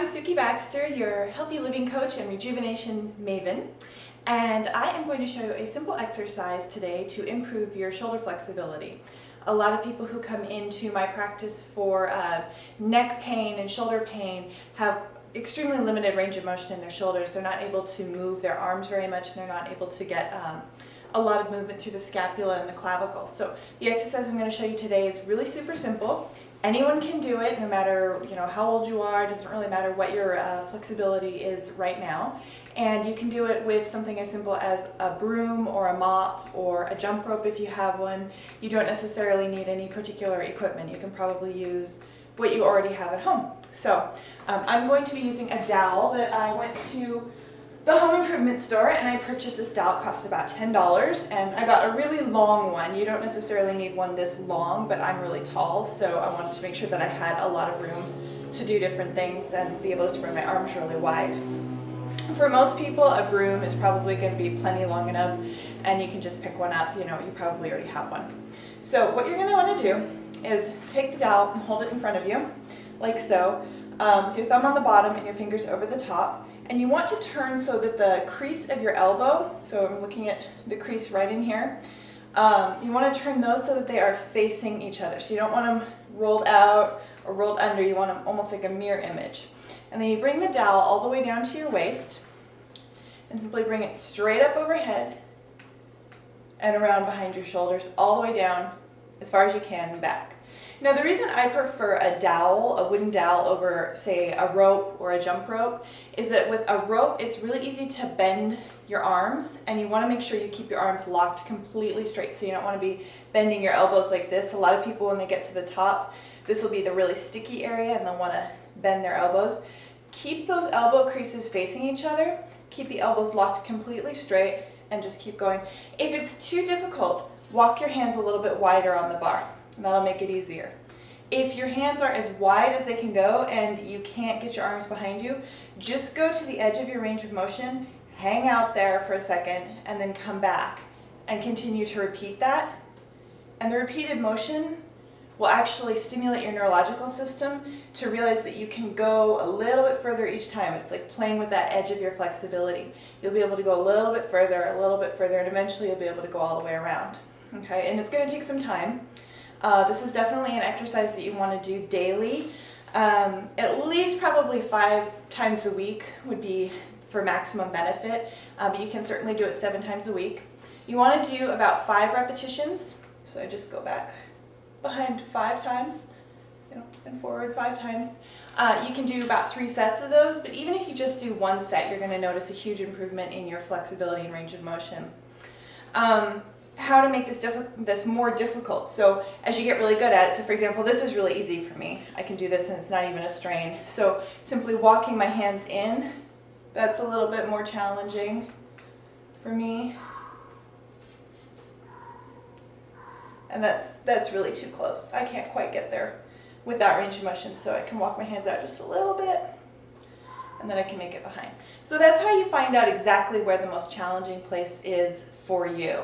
I'm Sukie Baxter, your healthy living coach and rejuvenation maven, and I am going to show you a simple exercise today to improve your shoulder flexibility. A lot of people who come into my practice for neck pain and shoulder pain have extremely limited range of motion in their shoulders. They're not able to move their arms very much, and they're not able to get a lot of movement through the scapula and the clavicle. So the exercise I'm going to show you today is really super simple. Anyone can do it, no matter how old you are. It doesn't really matter what your flexibility is right now. And you can do it with something as simple as a broom or a mop or a jump rope if you have one. You don't necessarily need any particular equipment. You can probably use what you already have at home. So I'm going to be using a dowel that I went to the home improvement store and I purchased this dowel. It cost about $10 and I got a really long one. You don't necessarily need one this long, but I'm really tall, so I wanted to make sure that I had a lot of room to do different things and be able to spread my arms really wide. For most people, a broom is probably going to be plenty long enough and you can just pick one up. You probably already have one. So what you're going to want to do is take the dowel and hold it in front of you, like so, with your thumb on the bottom and your fingers over the top. And you want to turn so that the crease of your elbow, so I'm looking at the crease right in here, you want to turn those so that they are facing each other. So you don't want them rolled out or rolled under, you want them almost like a mirror image. And then you bring the dowel all the way down to your waist and simply bring it straight up overhead and around behind your shoulders, all the way down as far as you can and back. Now the reason I prefer a dowel, a wooden dowel, over say a rope or a jump rope is that with a rope it's really easy to bend your arms, and you want to make sure you keep your arms locked completely straight, so you don't want to be bending your elbows like this. A lot of people, when they get to the top, this will be the really sticky area and they'll want to bend their elbows. Keep those elbow creases facing each other, keep the elbows locked completely straight, and just keep going. If it's too difficult, walk your hands a little bit wider on the bar. And that'll make it easier. If your hands are as wide as they can go and you can't get your arms behind you, just go to the edge of your range of motion, hang out there for a second, and then come back and continue to repeat that. And the repeated motion will actually stimulate your neurological system to realize that you can go a little bit further each time. It's like playing with that edge of your flexibility. You'll be able to go a little bit further, and eventually you'll be able to go all the way around. Okay, and it's going to take some time. This is definitely an exercise that you want to do daily. At least probably 5 times a week would be for maximum benefit, but you can certainly do it 7 times a week. You want to do about 5 repetitions, so I just go back behind 5 times, and forward 5 times. You can do about 3 sets of those, but even if you just do 1 set, you're going to notice a huge improvement in your flexibility and range of motion. How to make this more difficult. So as you get really good at it, so for example, this is really easy for me. I can do this and it's not even a strain. So simply walking my hands in, that's a little bit more challenging for me. And that's really too close. I can't quite get there with that range of motion, so I can walk my hands out just a little bit and then I can make it behind. So that's how you find out exactly where the most challenging place is for you.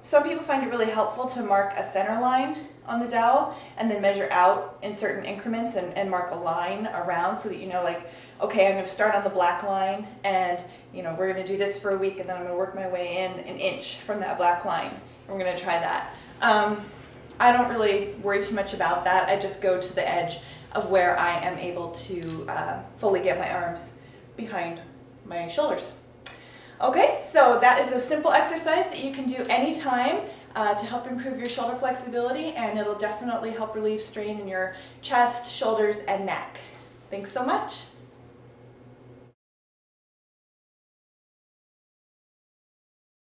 Some people find it really helpful to mark a center line on the dowel and then measure out in certain increments and mark a line around so that you know, like, okay, I'm going to start on the black line and we're going to do this for a week and then I'm going to work my way in an inch from that black line and we're going to try that. I don't really worry too much about that. I just go to the edge of where I am able to fully get my arms behind my shoulders. Okay, so that is a simple exercise that you can do anytime to help improve your shoulder flexibility, and it'll definitely help relieve strain in your chest, shoulders, and neck. Thanks so much.